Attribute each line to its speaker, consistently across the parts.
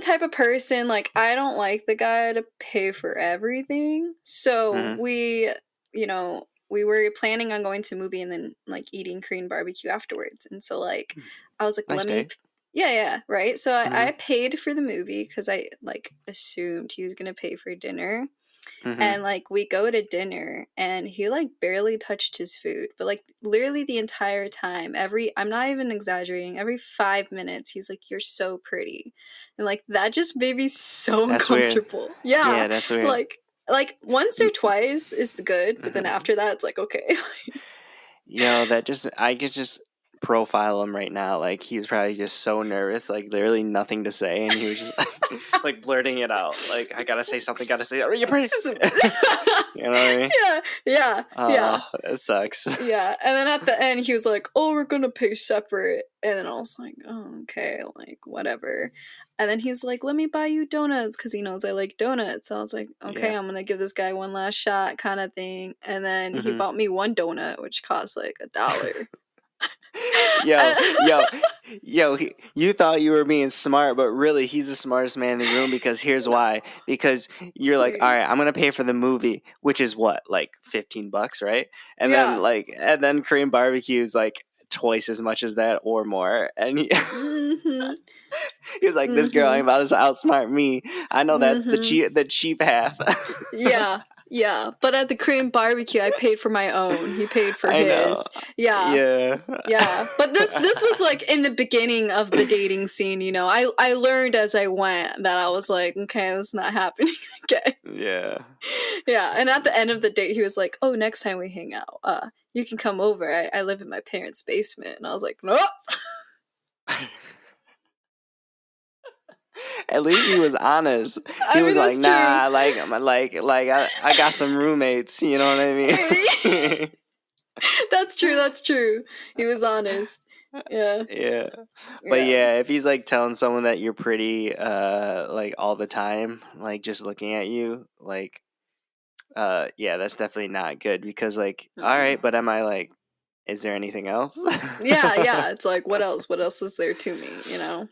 Speaker 1: type of person, like, I don't like the guy to pay for everything. So
Speaker 2: Mm-hmm.
Speaker 1: we were planning on going to a movie and then like eating Korean barbecue afterwards. And so like I was like,
Speaker 2: Nice
Speaker 1: let me
Speaker 2: day.
Speaker 1: yeah, yeah, right. So I
Speaker 2: Mm-hmm.
Speaker 1: paid for the movie because I like assumed he was gonna pay for dinner.
Speaker 2: Mm-hmm.
Speaker 1: And like we go to dinner and he like barely touched his food, but like literally the entire time, I'm not even exaggerating, every 5 minutes he's like, "You're so pretty." And like that just made me so
Speaker 2: That's weird.
Speaker 1: uncomfortable. Yeah.
Speaker 2: Yeah, that's weird.
Speaker 1: Like once or twice is good, but then
Speaker 2: Mm-hmm.
Speaker 1: after that it's like okay.
Speaker 2: Yo, I could just profile him right now. Like he was probably just so nervous, like literally nothing to say, and he was just like blurting it out. Like I gotta say something, gotta say. Oh, you're pretty. You know what I mean?
Speaker 1: Yeah, yeah, yeah.
Speaker 2: Oh, it sucks.
Speaker 1: Yeah, and then at the end, he was like, "Oh, we're gonna pay separate," and then I was like, "Oh, okay, like whatever." And then he's like, "Let me buy you donuts," because he knows I like donuts. So I was like, "Okay,
Speaker 2: Yeah.
Speaker 1: I'm gonna give this guy one last shot," kind of thing. And then he
Speaker 2: Hmm.
Speaker 1: bought me one donut, which cost like $1.
Speaker 2: Yo, yo, you thought you were being smart, but really he's the smartest man in the room because here's why. Because you're like, all
Speaker 1: Sweet.
Speaker 2: right, I'm gonna pay for the movie, which is what, like $15, right?
Speaker 1: Yeah.
Speaker 2: And then Korean barbecue is like twice as much as that or more. And
Speaker 1: Mhm.
Speaker 2: he was like, this girl ain't
Speaker 1: Mhm.
Speaker 2: about to outsmart me. I know that's
Speaker 1: Mhm.
Speaker 2: the cheap half.
Speaker 1: Yeah. Yeah. But at the Korean barbecue, I paid for my own. He paid for
Speaker 2: I know.
Speaker 1: his. Yeah.
Speaker 2: Yeah.
Speaker 1: Yeah, but this was like in the beginning of the dating scene, you know. I learned as I went that I was like, okay, this is not happening again.
Speaker 2: Yeah.
Speaker 1: Yeah, and at the end of the date, he was like, "Oh, next time we hang out, you can come over. I live in my parents' basement." And I was like, "Nope."
Speaker 2: At least he was honest. He
Speaker 1: I mean,
Speaker 2: was like,
Speaker 1: that's true.
Speaker 2: "Nah, I got some roommates." You know what I mean?
Speaker 1: That's true. That's true. He was honest. Yeah.
Speaker 2: Yeah, but
Speaker 1: Yeah.
Speaker 2: yeah, if he's like telling someone that you're pretty, like all the time, like just looking at you, like, yeah, that's definitely not good because, like, all
Speaker 1: Uh-uh.
Speaker 2: right, but am I like, is there anything else?
Speaker 1: Yeah. Yeah. It's like, what else? What else is there to me? You know.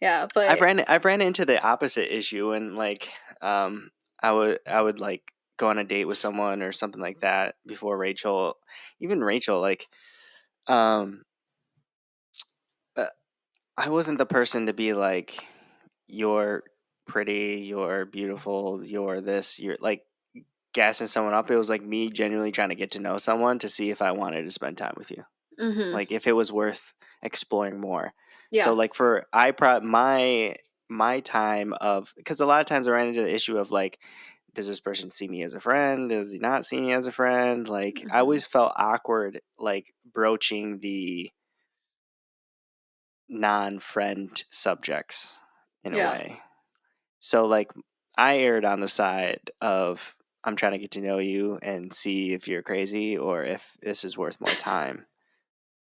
Speaker 1: Yeah. But
Speaker 2: I've ran into the opposite issue and like I would like go on a date with someone or something like that before Rachel, even Rachel, like um uh, I wasn't the person to be like, you're pretty, you're beautiful, you're this, you're like gassing someone up. It was like me genuinely trying to get to know someone to see if I wanted to spend time with you,
Speaker 1: mhm.
Speaker 2: like if it was worth exploring more. So
Speaker 1: Yeah.
Speaker 2: like for my time of, because a lot of times I ran into the issue of like, does this person see me as a friend, does he not see me as a friend? Like I
Speaker 1: Mhm.
Speaker 2: always felt awkward like broaching the non-friend subjects in a
Speaker 1: Yeah.
Speaker 2: way. So like I erred on the side of, I'm trying to get to know you and see if you're crazy or if this is worth more time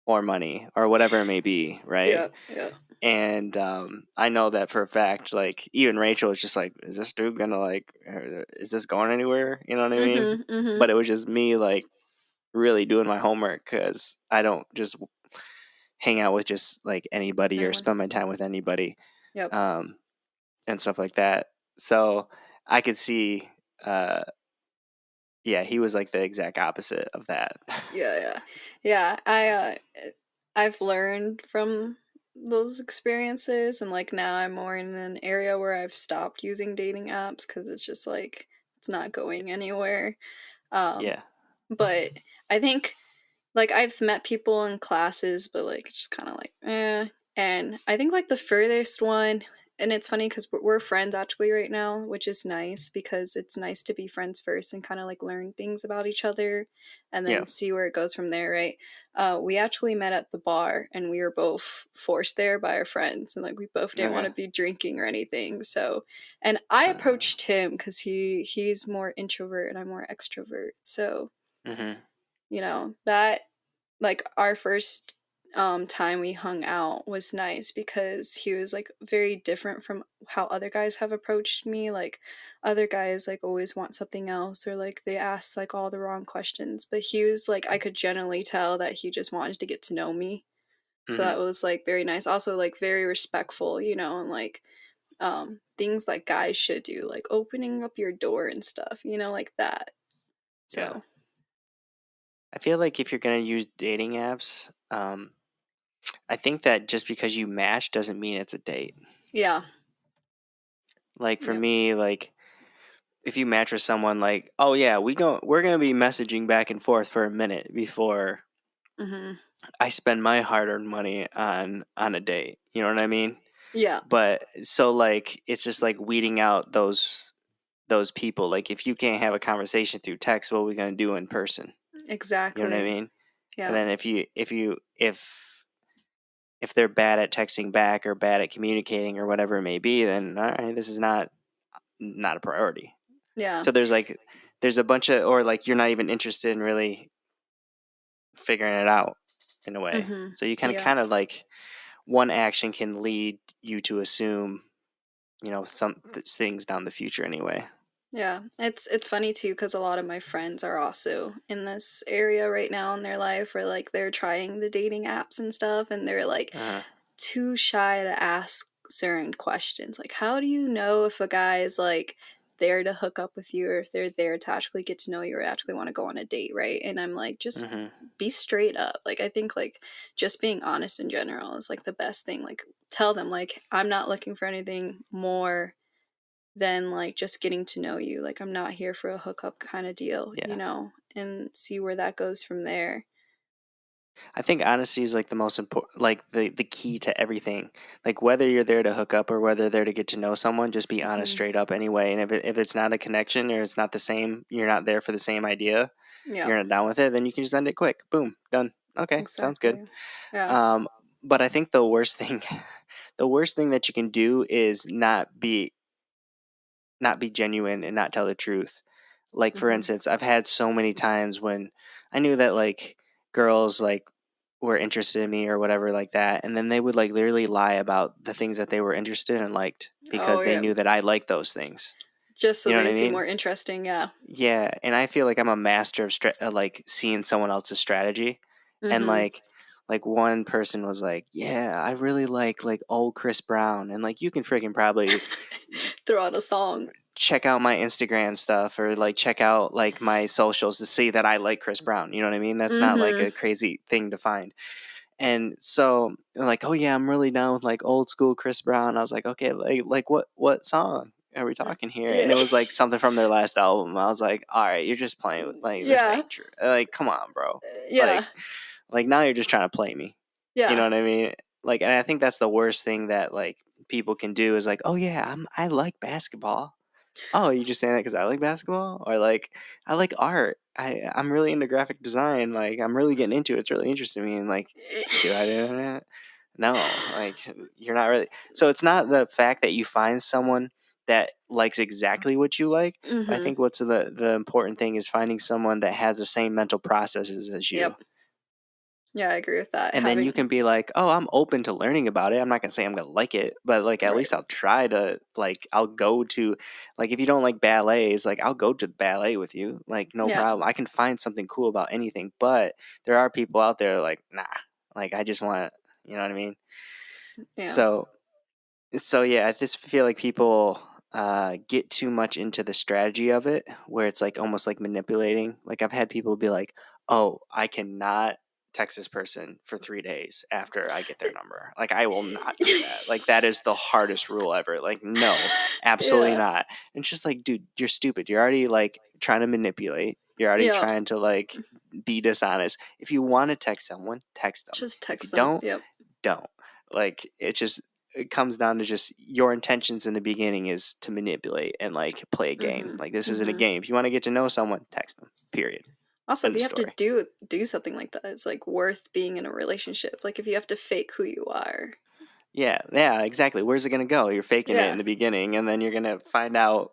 Speaker 2: or money or whatever it may be, right?
Speaker 1: Yeah. Yeah.
Speaker 2: And I know that for a fact. Like even Rachel was just like, "Is this dude gonna like? Is this going anywhere?" You know what I mean?
Speaker 1: Mhm. Mhm.
Speaker 2: But it was just me like really doing my homework because I don't just hang out with just like anybody or
Speaker 1: Anyone.
Speaker 2: spend my time with anybody,
Speaker 1: Yep.
Speaker 2: um, and stuff like that. So I could see, uh, yeah, he was like the exact opposite of that.
Speaker 1: Yeah, yeah. Yeah, I've learned from those experiences and like now I'm more in an area where I've stopped using dating apps cuz it's just like it's not going anywhere. Um
Speaker 2: Yeah.
Speaker 1: but I think like I've met people in classes, but like it's just kind of like eh. And I think like the furthest one, and it's funny because we're friends actually right now, which is nice because it's nice to be friends first and kind of like learn things about each other, and
Speaker 2: Yeah.
Speaker 1: then see where it goes from there, right? We actually met at the bar, and we were both forced there by our friends, and like we both didn't want
Speaker 2: Okay.
Speaker 1: to be drinking or anything. So, and I
Speaker 2: So.
Speaker 1: approached him because he's more introvert and I'm more extrovert. So
Speaker 2: Hmm.
Speaker 1: that like our first time we hung out was nice because he was like very different from how other guys have approached me. Like other guys like always want something else or like they ask like all the wrong questions, but he was like I could generally tell that he just wanted to get to know me. So
Speaker 2: Hmm.
Speaker 1: that was like very nice, also like very respectful, and like things like guys should do, like opening up your door and stuff, like that.
Speaker 2: Yeah.
Speaker 1: So,
Speaker 2: I feel like if you're gonna use dating apps, I think that just because you match doesn't mean it's a date.
Speaker 1: yeah.
Speaker 2: Like for
Speaker 1: Yep.
Speaker 2: me, like if you match with someone, like, oh yeah, we're gonna be messaging back and forth for a minute before
Speaker 1: Mhm.
Speaker 2: I spend my hard-earned money on a date. You know what I mean?
Speaker 1: Yeah.
Speaker 2: But so like it's just like weeding out those people. Like if you can't have a conversation through text, what are we gonna do in person? You know what I
Speaker 1: Exactly.
Speaker 2: mean? And
Speaker 1: Yeah.
Speaker 2: then if they're bad at texting back or bad at communicating or whatever it may be, then all right, this is not a priority.
Speaker 1: Yeah.
Speaker 2: So there's a bunch of, or like you're not even interested in really figuring it out in a way.
Speaker 1: Mhm.
Speaker 2: So you can
Speaker 1: Yeah.
Speaker 2: kind of like one action can lead you to assume, some things down the future anyway.
Speaker 1: Yeah, it's funny too because a lot of my friends are also in this area right now in their life where like they're trying the dating apps and stuff, and they're like
Speaker 2: Uh,
Speaker 1: too shy to ask certain questions. Like, how do you know if a guy is like there to hook up with you or if they're there to actually get to know you or actually want to go on a date, right? And I'm like, just
Speaker 2: hmm
Speaker 1: be straight up. Like, I think like just being honest in general is like the best thing. Like, tell them like I'm not looking for anything more than like just getting to know you. Like I'm not here for a hookup kind of deal,
Speaker 2: Yeah.
Speaker 1: and see where that goes from there.
Speaker 2: I think honesty is like the most important, like the key to everything. Like whether you're there to hook up or whether they're to get to know someone, just be honest
Speaker 1: Hmm.
Speaker 2: straight up anyway. And if it's not a connection or it's not the same, you're not there for the same idea,
Speaker 1: Yeah,
Speaker 2: you're not down with it, then you can just end it quick. Boom, done. Okay, sounds good.
Speaker 1: exactly. Yeah.
Speaker 2: Um, but I think the worst thing, the worst thing that you can do is not be genuine and not tell the truth. Like for
Speaker 1: Hmm.
Speaker 2: instance, I've had so many times when I knew that like girls like were interested in me or whatever like that, and then they would like literally lie about the things that they were interested in and liked
Speaker 1: Oh
Speaker 2: because they
Speaker 1: yeah,
Speaker 2: knew that I liked those things.
Speaker 1: just so
Speaker 2: You know what
Speaker 1: they
Speaker 2: I
Speaker 1: seem
Speaker 2: mean?
Speaker 1: more interesting. Yeah.
Speaker 2: Yeah, and I feel like I'm a master of like seeing someone else's strategy, and
Speaker 1: Hmm.
Speaker 2: like one person was like, "Yeah, I really like old Chris Brown," and like you can freaking probably
Speaker 1: Throw out a song.
Speaker 2: check out my Instagram stuff or like check out like my socials to see that I like Chris Brown. You know what I mean? That's not like
Speaker 1: Hmm.
Speaker 2: a crazy thing to find. And so like, oh yeah, I'm really down with like old school Chris Brown. I was like, okay, like what song are we talking here? And
Speaker 1: Yeah.
Speaker 2: it was like something from their last album. I was like, all right, you're just playing with like this
Speaker 1: Yeah.
Speaker 2: ain't true. Like, come on, bro.
Speaker 1: Yeah.
Speaker 2: Like now you're just trying to play me. You know
Speaker 1: Yeah.
Speaker 2: what I mean? Like, and I think that's the worst thing that like people can do is like, oh yeah, I like basketball. Oh, you just saying that because I like basketball, or like I like art. I'm really into graphic design. Like I'm really getting into it. It's really interesting to me. And like, do I do that? No, like you're not really. So it's not the fact that you find someone that likes exactly what you like. But I
Speaker 1: Hmm.
Speaker 2: think what's the important thing is finding someone that has the same mental processes as you,
Speaker 1: Yep. Yeah, I agree with that.
Speaker 2: and then you
Speaker 1: Having
Speaker 2: can be like, oh, I'm open to learning about it. I'm not gonna say I'm gonna like it, but like at
Speaker 1: right.
Speaker 2: least I'll try to like I'll go to, like, if you don't like ballets, like I'll go to the ballet with you, like no
Speaker 1: Yeah.
Speaker 2: problem. I can find something cool about anything. But there are people out there like, nah, like I just want, you know what I mean?
Speaker 1: Yeah.
Speaker 2: So yeah, I just feel like people get too much into the strategy of it, where it's like almost like manipulating. Like I've had people be like, "Oh, I cannot text this person for 3 days after I get their number. Like I will not do that. Like that is the hardest rule ever. Like no, absolutely
Speaker 1: Yeah.
Speaker 2: not." And it's just like, dude, you're stupid. You're already like trying to manipulate. You're already
Speaker 1: Yeah.
Speaker 2: trying to like be dishonest. If you want to text someone, text them.
Speaker 1: Just
Speaker 2: If you
Speaker 1: text them.
Speaker 2: don't,
Speaker 1: Yep.
Speaker 2: don't. Like it comes down to just your intentions in the beginning is to manipulate and like play a game.
Speaker 1: Hmm.
Speaker 2: Like this isn't a
Speaker 1: Hmm.
Speaker 2: game. If you want to get to know someone, text them. Period.
Speaker 1: Also, if
Speaker 2: End of
Speaker 1: you have to
Speaker 2: story.
Speaker 1: do something like that, it's like worth being in a relationship. Like if you have to fake who you are.
Speaker 2: Yeah, yeah, exactly. Where's it gonna go? You're faking it in
Speaker 1: Yeah.
Speaker 2: the beginning, and then you're gonna find out,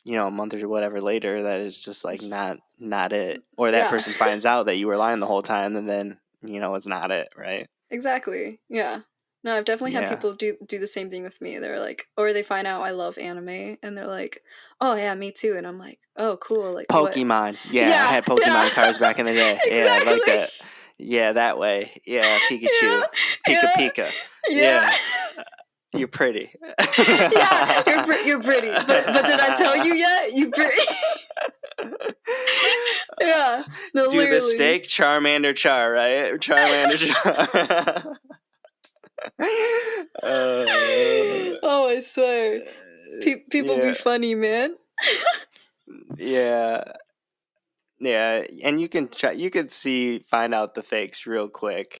Speaker 2: a month or whatever later that is just like
Speaker 1: It's just-
Speaker 2: not it, or that
Speaker 1: yeah.
Speaker 2: person finds out that you were lying the whole time, and then it's not it, right?
Speaker 1: Exactly. Yeah. No, I've definitely had
Speaker 2: Yeah.
Speaker 1: people do the same thing with me. They're like, or they find out I love anime, and they're like, "Oh yeah, me too." And I'm like, "Oh, cool. Like what?"
Speaker 2: Pokemon. Yeah, I
Speaker 1: Yeah.
Speaker 2: had
Speaker 1: Yeah.
Speaker 2: Pokemon cards back in the day. Yeah, like
Speaker 1: Exactly.
Speaker 2: that. Yeah, that way. Yeah,
Speaker 1: Yeah.
Speaker 2: Pikachu. Pika
Speaker 1: Yeah.
Speaker 2: Pika.
Speaker 1: Yeah.
Speaker 2: Yeah. You're pretty.
Speaker 1: Yeah, you're pretty. But did I tell you yet? You pretty. Yeah. No,
Speaker 2: Do the
Speaker 1: literally.
Speaker 2: steak, Charmander Char, right? Charmander Char.
Speaker 1: Oh, I swear. People be
Speaker 2: Yeah,
Speaker 1: funny, man.
Speaker 2: yeah, yeah. And you can try. You could find out the fakes real quick.